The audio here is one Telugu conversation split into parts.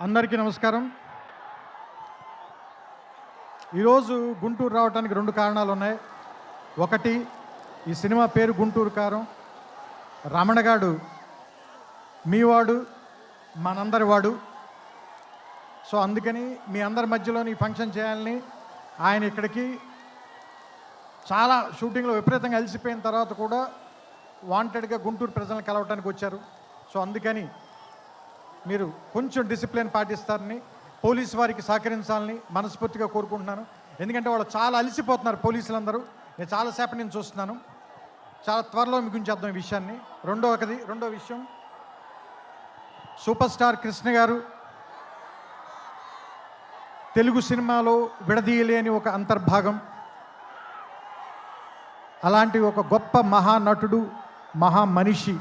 అందరికీ నమస్కారం. ఈరోజు గుంటూరు రావడానికి రెండు కారణాలు ఉన్నాయి. ఒకటి, ఈ సినిమా పేరు గుంటూరు కారం. రమణగాడు మీవాడు, మనందరి వాడు. సో అందుకని మీ అందరి మధ్యలోని ఫంక్షన్ చేయాలని ఆయన ఇక్కడికి చాలా షూటింగ్లో విపరీతంగా అలసిపోయిన తర్వాత కూడా వాంటెడ్గా గుంటూరు ప్రజలను కలవటానికి వచ్చారు. సో అందుకని మీరు కొంచెం డిసిప్లిన్ పాటిస్తారని, పోలీసు వారికి సహకరించాలని మనస్ఫూర్తిగా కోరుకుంటున్నాను. ఎందుకంటే వాళ్ళు చాలా అలసిపోతున్నారు పోలీసులందరూ. నేను చాలాసేపటి నుంచి చూస్తున్నాను. చాలా త్వరలో ముగించేద్దాం ఈ విషయాన్ని. రెండో విషయం, సూపర్ స్టార్ కృష్ణ గారు తెలుగు సినిమాలో విడదీయలేని ఒక అంతర్భాగం. అలాంటి ఒక గొప్ప మహానటుడు, మహామనిషి.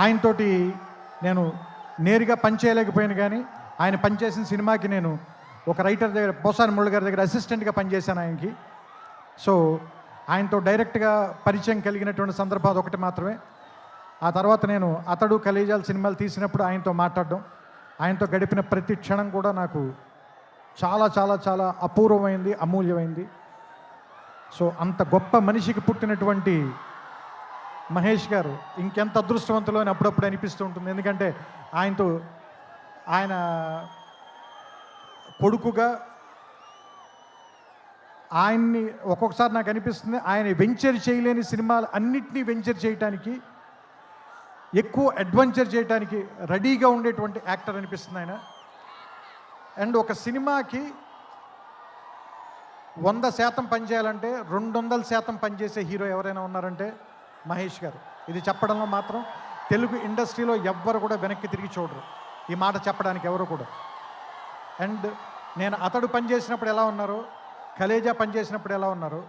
ఆయనతోటి నేను నేరుగా పనిచేయలేకపోయాను, కానీ ఆయన పనిచేసిన సినిమాకి నేను ఒక రైటర్ దగ్గర, పోసాని మురళి గారి దగ్గర అసిస్టెంట్గా పనిచేశాను ఆయనకి. సో ఆయనతో డైరెక్ట్గా పరిచయం కలిగినటువంటి సందర్భాలు ఒకటి మాత్రమే. ఆ తర్వాత నేను అతడు కలేజాల సినిమాలు తీసినప్పుడు ఆయనతో మాట్లాడడం, ఆయనతో గడిపిన ప్రతి క్షణం కూడా నాకు చాలా చాలా చాలా అపూర్వమైంది, అమూల్యమైంది. సో అంత గొప్ప మనిషికి పుట్టినటువంటి మహేష్ గారు ఇంకెంత అదృష్టవంతులు అని అప్పుడప్పుడు అనిపిస్తూ ఉంటుంది. ఎందుకంటే ఆయన కొడుకుగా ఆయన్ని ఒక్కొక్కసారి నాకు అనిపిస్తుంది, ఆయన వెంచర్ చేయలేని సినిమాలు అన్నిటినీ వెంచర్ చేయడానికి, ఎక్కువ అడ్వెంచర్ చేయడానికి రెడీగా ఉండేటువంటి యాక్టర్ అనిపిస్తుంది ఆయన. అండ్ ఒక సినిమాకి 100% పనిచేయాలంటే 200% పనిచేసే హీరో ఎవరైనా ఉన్నారంటే మహేష్ గారు. ఇది చెప్పడంలో మాత్రం తెలుగు ఇండస్ట్రీలో ఎవ్వరు కూడా వెనక్కి తిరిగి చూడరు, ఈ మాట చెప్పడానికి ఎవరు కూడా. అండ్ నేను అతడు పనిచేసినప్పుడు ఎలా ఉన్నారో, కలేజా పనిచేసినప్పుడు ఎలా ఉన్నారో,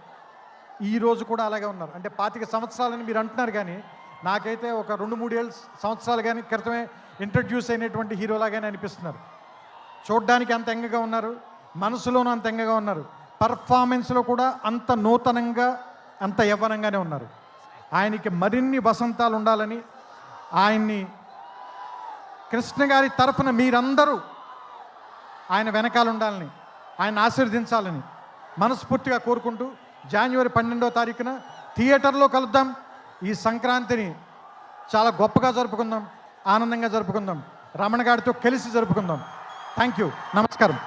ఈరోజు కూడా అలాగే ఉన్నారు. అంటే 25 సంవత్సరాలని మీరు అంటున్నారు, కానీ నాకైతే ఒక 2-3 సంవత్సరాలు కానీ క్రితమే ఇంట్రడ్యూస్ అయినటువంటి హీరోలాగానే అనిపిస్తున్నారు. చూడ్డానికి అంత ఎంగగా ఉన్నారు, మనసులోనూ అంత ఎంగగా ఉన్నారు, పర్ఫార్మెన్స్లో కూడా అంత నూతనంగా, అంత యవ్వనంగానే ఉన్నారు. ఆయనకి మరిన్ని వసంతాలు ఉండాలని, ఆయన్ని కృష్ణ గారి తరఫున మీరందరూ ఆయన వెనకాల ఉండాలని, ఆయన ఆశీర్వదించాలని మనస్ఫూర్తిగా కోరుకుంటూ, జనవరి 12వ తారీఖున థియేటర్లో కలుద్దాం. ఈ సంక్రాంతిని చాలా గొప్పగా జరుపుకుందాం, ఆనందంగా జరుపుకుందాం, రమణ గారితో కలిసి జరుపుకుందాం. థ్యాంక్ యూ, నమస్కారం.